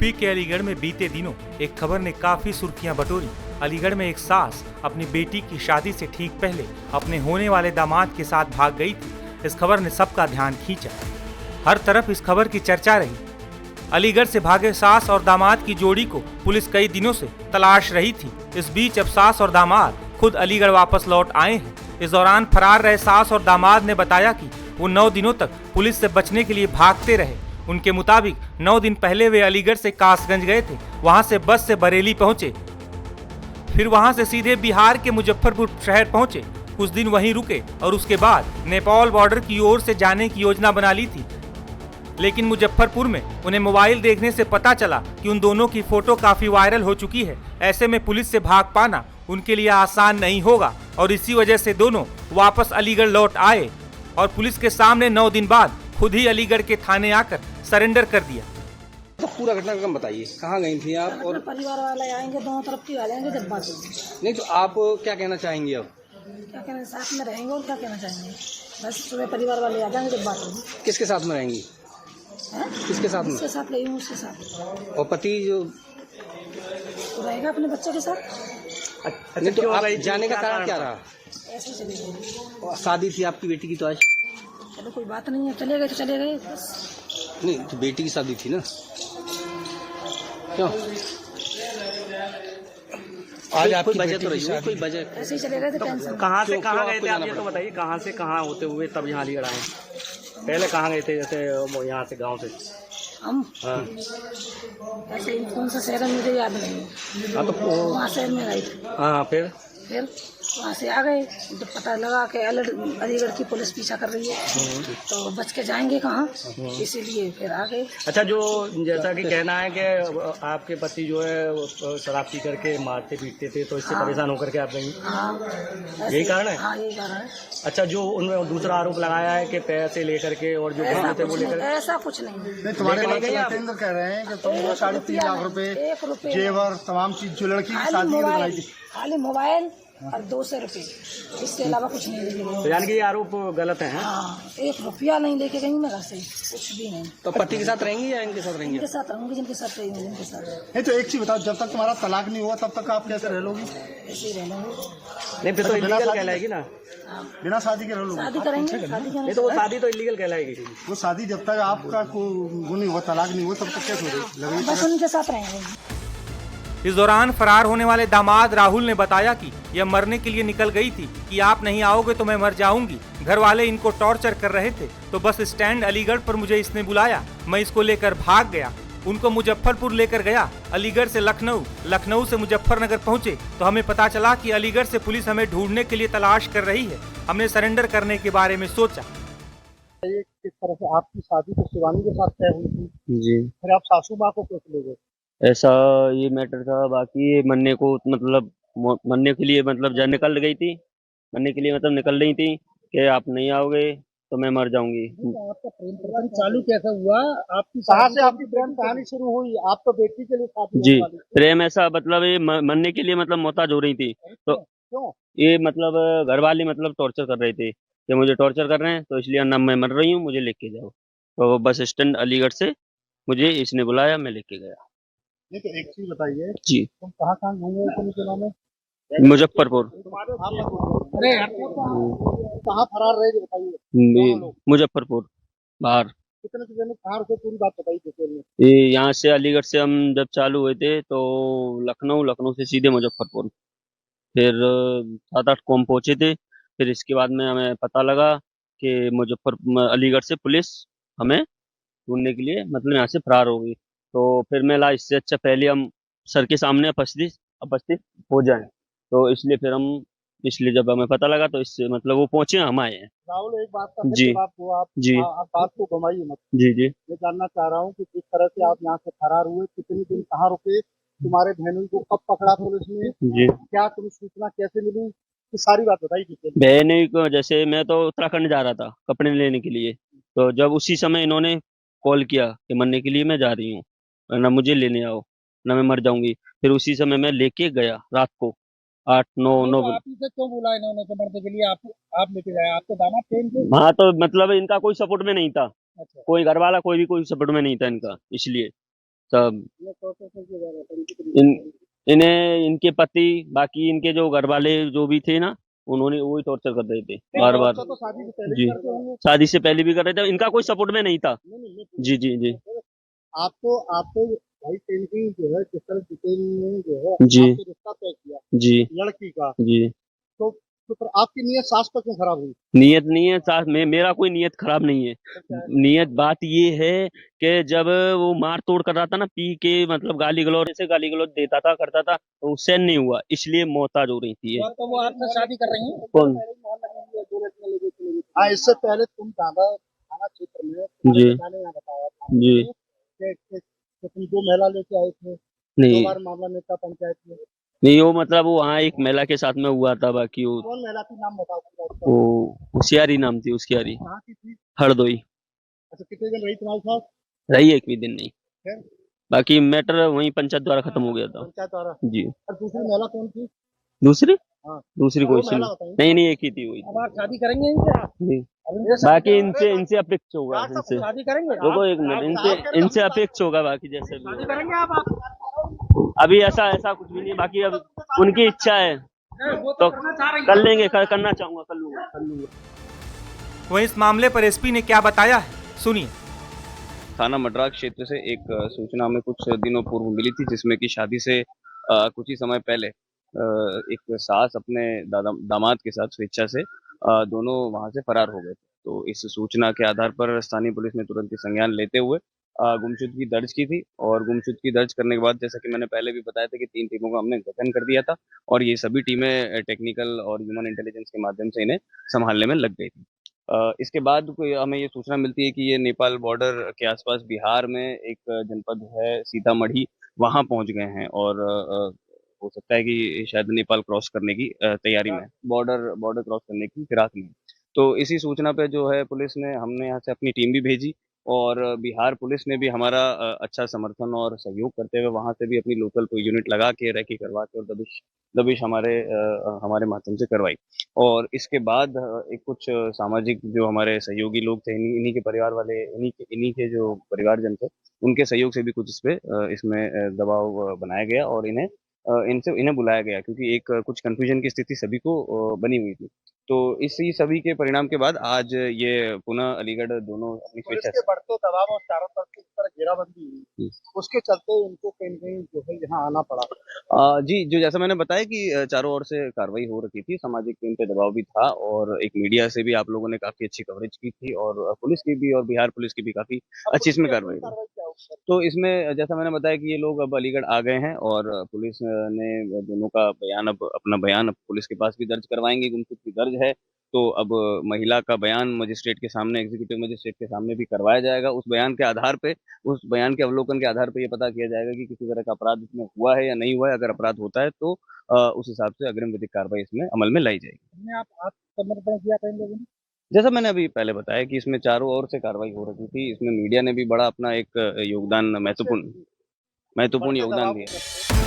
UP के अलीगढ़ में बीते दिनों एक खबर ने काफी सुर्खियां बटोरी। अलीगढ़ में एक सास अपनी बेटी की शादी से ठीक पहले अपने होने वाले दामाद के साथ भाग गई थी। इस खबर ने सबका ध्यान खींचा। हर तरफ इस खबर की चर्चा रही। अलीगढ़ से भागे सास और दामाद की जोड़ी को पुलिस कई दिनों से तलाश रही थी। इस बीच अब सास और दामाद खुद अलीगढ़ वापस लौट आए हैं। इस दौरान फरार रहे सास और दामाद ने बताया कि वो 9 दिनों तक पुलिस से बचने के लिए भागते रहे। उनके मुताबिक 9 दिन पहले वे अलीगढ़ से कासगंज गए थे। वहां से बस से बरेली पहुंचे, फिर वहां से सीधे बिहार के मुजफ्फरपुर शहर पहुंचे। कुछ दिन वहीं रुके और उसके बाद नेपाल बॉर्डर की ओर से जाने की योजना बना ली थी। लेकिन मुजफ्फरपुर में उन्हें मोबाइल देखने से पता चला कि उन दोनों की फोटो काफी वायरल हो चुकी है। ऐसे में पुलिस से भाग पाना उनके लिए आसान नहीं होगा और इसी वजह से दोनों वापस अलीगढ़ लौट आए और पुलिस के सामने 9 दिन बाद खुद ही अलीगढ़ के थाने आकर सरेंडर कर दिया। तो पूरा घटनाक्रम बताइए, कहाँ गई थी आप? और परिवार वाले आएंगे, दोनों तरफ की आ जाएंगे जब बात होगी। नहीं तो आप क्या कहना चाहेंगे अब? क्या कहना, साथ में रहेंगे और क्या कहना चाहेंगे। बस सुबह परिवार वाले आ जाएंगे जब बात होगी। किसके साथ में रहेंगी? किसके साथ में? उसके साथ गई हूँ, उसके साथ। और पति जो तो रहेगा अपने बच्चों के साथ। नहीं तो आप जाने का कारण क्या रहा? ऐसे चले गए। शादी थी आपकी बेटी की तो आज? चलो कोई बात नहीं है, चले गए तो चले गए बस। नहीं तो बेटी की शादी थी ना, क्यों आज आपकी वजह तो रही है? कोई वजह? ऐसे ही चले गए तो टेंशन। कहाँ से कहाँ गए थे आप ये तो बताइए, कहाँ से कहाँ होते हुए तब यहाँ अलीगढ़ आए? पहले कहाँ गए थे? जैसे यहाँ से गांव से हम हाँ ऐसे ही कौन सा शहर है मुझे याद नहीं है। हाँ, तो वहाँ शहर में गए थे, हाँ फिर वहाँ से आ गए। जब पता लगा कि अलीगढ़ की पुलिस पीछा कर रही है तो बच के जाएंगे कहाँ, इसीलिए फिर आ गए। अच्छा, जो जैसा कि कहना है कि आपके पति जो है वो शराब पी करके मारते पीटते थे तो इससे परेशान होकर के आप गई? हाँ यही कारण है? हाँ यही कारण है। अच्छा, जो उन्होंने दूसरा आरोप लगाया है कि पैसे लेकर के और जो ऐसा थे वो कुछ लेकर नहीं, ऐसा कुछ नहीं। तुम्हारे लेके नहीं गए आप? केंद्र कह रहे हैं कि तुम 3.5 लाख रुपए 1 रुपये जेवर तमाम चीज जो लड़की की शादी की बनाई थी। खाली मोबाइल और 200 रुपये, इसके अलावा कुछ नहीं लेके तो गई। यानी कि ये आरोप गलत है? हाँ, 1 रुपया नहीं लेके गई मैं घर से, कुछ भी नहीं। तो पति के साथ रहेंगी या इनके साथ रहेंगी? इनके साथ रहूंगी, जिनके साथ रहेंगी जिनके साथ। नहीं तो एक चीज बताओ, जब तक तुम्हारा तलाक नहीं हुआ तब तक आप कैसे रह लोगी? ऐसे ही रह लेंगे। नहीं फिर तो इलीगल कहलाएगी ना? बिना शादी के रह लोगी? शादी करेंगे, शादी नहीं करेंगे। तो वो शादी तो इलीगल कहलाएगी। वो शादी जब तक आपका वो नहीं हुआ, तलाक नहीं हुआ, तब तक कैसे लगेगी? बस उनके साथ रहेंगे। इस दौरान फरार होने वाले दामाद राहुल ने बताया कि यह मरने के लिए निकल गई थी कि आप नहीं आओगे तो मैं मर जाऊंगी। घर वाले इनको टॉर्चर कर रहे थे तो बस स्टैंड अलीगढ़ पर मुझे इसने बुलाया, मैं इसको लेकर भाग गया। उनको मुजफ्फरपुर लेकर गया, अलीगढ़ से लखनऊ, लखनऊ से मुजफ्फरनगर पहुंचे तो हमें पता चला कि अलीगढ़ से पुलिस हमें ढूंढने के लिए तलाश कर रही है। हमने सरेंडर करने के बारे में सोचा। किस तरह से आपकी शादी तो शिवानी के साथ तय हुई थी, जी फिर आप सासू माँ को कैसे ले गए? ऐसा ये मैटर था। बाकी ये मरने को मतलब मरने के लिए मतलब जा निकल गई थी, मरने के लिए मतलब निकल रही थी कि आप नहीं आओगे तो मैं मर जाऊंगी। आपका प्रेम प्रसंग चालू कैसे हुआ? आपकी कहाँ से आपकी प्रेम कहानी शुरू हुई? आप तो बेटी के लिए शादी जी, होने वाली थी। प्रेम ऐसा मतलब ये मरने के लिए मतलब मोहताज हो रही थी तो क्यों? ये मतलब घर वाले मतलब टॉर्चर कर रहे थे कि मुझे टॉर्चर कर रहे हैं तो इसलिए ना मैं मर रही हूँ, मुझे लेके जाओ। तो बस स्टैंड अलीगढ़ से मुझे इसने बुलाया, मैं लेके गया। नहीं तो एक चीज बताइए, जी, तुम कहाँ कहाँ घूमे थे जिला में? मुजफ्फरपुर, अरे कहाँ फरार रहे थे बताइए। मुजफ्फरपुर बाहर। कितने से जने कहाँ रुके, पूरी बात बताइए डिटेल में। ये यहाँ से अलीगढ़ से हम जब चालू हुए थे तो लखनऊ, लखनऊ से सीधे मुजफ्फरपुर, फिर 7-8 कोम पहुंचे थे। फिर इसके बाद में हमें पता लगा कि अलीगढ़ से पुलिस हमें ढूंढने के लिए मतलब यहाँ से फरार हो गई। तो फिर मैं इससे अच्छा पहले हम सर के सामने उपस्थित हो जाएं, तो इसलिए फिर हम इसलिए जब हमें पता लगा तो इससे मतलब वो पहुंचे, हम आए हैं। राहुल, एक बात का जी। जवाब दो आप। जी। आप बात को घुमाइए मत। जी जी मैं जानना चाह रहा हूँ कि किस तरह से आप यहाँ से फरार हुए, कितने दिन कहाँ रुके, तुम्हारे बहनोई को कब पकड़ा पुलिस ने, जी। क्या तुम्हें सूचना कैसे मिली, ये सारी बात बताइए डिटेल में। बहन को जैसे मैं तो उत्तराखंड जा रहा था कपड़े लेने के लिए, तो जब उसी समय इन्होंने कॉल किया कि मरने के लिए मैं जा रही हूँ, ना मुझे लेने आओ ना मैं मर जाऊंगी। फिर उसी समय मैं लेके गया रात को 8-9 आप ही से क्यों बोला इन्होंने कि मरने के लिए आप लेके जाए? आपको दामाद थे इनके? हाँ, तो मतलब इनका कोई सपोर्ट में नहीं था, अच्छा। कोई घर वाला कोई भी कोई सपोर्ट में नहीं था इनका, इसलिए सब ये टॉर्चर करके जा रहा था, इनकी तो इन इन्हें इनके पति बाकी इनके जो घर वाले जो भी थे ना, उन्होंने वही टॉर्चर कर रहे थे बार बार। टॉर्चर तो शादी से पहले जी, भी करते होंगे। शादी से पहले भी कर रहे थे, इनका कोई सपोर्ट में नहीं था। नहीं नहीं जी जी जी आपको भाई पेंटिंग जो है किस तरह डिटेल में जो है जी आपसे रिश्ता तय किया जी लड़की का, जी। तो फिर आपकी नीयत सास पर क्यों खराब हुई? नियत नहीं है साथ में, मेरा कोई नियत खराब नहीं है। नियत बात ये है कि जब वो मार तोड़ कर रहा था ना, पी के मतलब गाली गलौज देता था करता था, तो उससे नहीं हुआ, इसलिए मोहताज हो रही थी ये। तो वो आपसे शादी कर रही हैं? कौन? हाँ, इससे पहले तुम दादा थाना क्षेत्र में जी मैंने यहाँ बताया था जी कि तुम 2 महिला लेके आए थे, 2 नहीं बार मामला नेता पंचायत में। नहीं, वो मतलब वो वहाँ एक महिला के साथ में हुआ था, बाकी वो कौन महिला थी, नाम बताओ पूरा उसका। होशियारी नाम थी उसकी, यारी कहाँ की थी? हरदोई। अच्छा, कितने दिन रही तुम्हारे साथ? रही एक भी दिन नहीं, फिर बाकी मैटर वहीं पंचायत द्वारा खत्म हो गया था। पंचायत द्वारा। जी। और दूसरी महिला कौन थी? दूसरी हाँ, दूसरी कोई सी महिला नहीं। बताइए। नहीं नहीं, एक ही थी वही। अब आप शादी करेंगे इनसे? आप जी। अरे बाकी इनसे इनसे अपेक्ष होगा, इनसे शादी करेंगे? रुको एक मिनट, इनसे इनसे अपेक्ष होगा, बाकी जैसे भी शादी होगा। करेंगे आप? अभी ऐसा ऐसा कुछ भी नहीं, बाकी अब उनकी इच्छा है वो तो करना चाह रही कर लेंगे, करना चाहूंगा कर लूंगा। वहीं इस मामले पर एसपी ने क्या बताया है, सुनिए। थाना मड्राग क्षेत्र से एक सूचना हमें कुछ दिनों पूर्व मिली थी, जिसमें कि शादी से कुछ ही समय पहले एक सास अपने दामाद के साथ स्वेच्छा से दोनों वहां से फरार हो गए थे। तो इस सूचना के आधार पर स्थानीय पुलिस ने तुरंत ही संज्ञान लेते हुए गुमशुदगी दर्ज की थी, और गुमशुदगी दर्ज करने के बाद, जैसा कि मैंने पहले भी बताया था, कि 3 टीमों का हमने गठन कर दिया था, और ये सभी टीमें टेक्निकल और ह्यूमन इंटेलिजेंस के माध्यम से इन्हें संभालने में लग गई थी। इसके बाद हमें ये सूचना मिलती है कि ये नेपाल बॉर्डर के आसपास बिहार में एक जनपद है सीतामढ़ी, वहां पहुंच गए हैं, और हो सकता है कि शायद नेपाल क्रॉस करने की तैयारी में, बॉर्डर बॉर्डर क्रॉस करने की फिराक में। तो इसी सूचना पे जो है पुलिस ने, हमने यहाँ से अपनी टीम भी भेजी, और बिहार पुलिस ने भी हमारा अच्छा समर्थन और सहयोग करते हुए वहां से भी अपनी लोकल कोई यूनिट लगा के रेकी करवा के और दबिश दबिश हमारे माध्यम से करवाई। और इसके बाद एक कुछ सामाजिक जो हमारे सहयोगी लोग थे, इन्हीं के परिवार वाले, इन्हीं के जो परिवारजन थे, उनके सहयोग से भी कुछ इसमें दबाव बनाया गया, और इन्हें बुलाया गया, क्योंकि एक कुछ कंफ्यूजन की स्थिति सभी को बनी हुई थी। तो इसी सभी के परिणाम के बाद आज ये पुनः अलीगढ़ दोनों अपनी पुलिस स्वेच्छा के बढ़ते दबाव और चारों तरफ से इस तरह घेराबंदी हुई, उसके चलते इनको कहीं न कहीं जो है यहाँ आना पड़ा। जी, जो जैसा मैंने बताया कि चारों ओर से कार्रवाई हो रखी थी, सामाजिक टीम पे दबाव भी था, और एक मीडिया से भी आप लोगों ने काफ़ी अच्छी कवरेज की थी, और पुलिस की भी और बिहार पुलिस की भी काफ़ी अच्छी इसमें कार्रवाई हुई। क्या होगा? तो इसमें जैसा मैंने बताया कि ये लोग अब अलीगढ़ आ गए हैं, और पुलिस ने दोनों का बयान, अब अपना बयान अब पुलिस के पास भी दर्ज करवाएँगे, गुमशुदगी दर्ज है। तो अब महिला का बयान मजिस्ट्रेट के सामने, एग्जीक्यूटिव मजिस्ट्रेट के सामने भी करवाया जाएगा। उस बयान के आधार पे, उस बयान के अवलोकन के आधार पे ये पता किया जाएगा कि किसी तरह का अपराध इसमें हुआ है या नहीं हुआ है। अगर अपराध होता है तो उस हिसाब से अग्रिम विधिक कार्रवाई इसमें अमल में लाई जाएगी। हमने आप आत्मसमर्पण किया था इन लोगों ने? जैसा मैंने अभी पहले बताया कि इसमें चारों ओर से कार्रवाई हो रही थी, इसमें मीडिया ने भी बड़ा अपना एक योगदान, महत्वपूर्ण बढ़ते योगदान दबाव दिया। को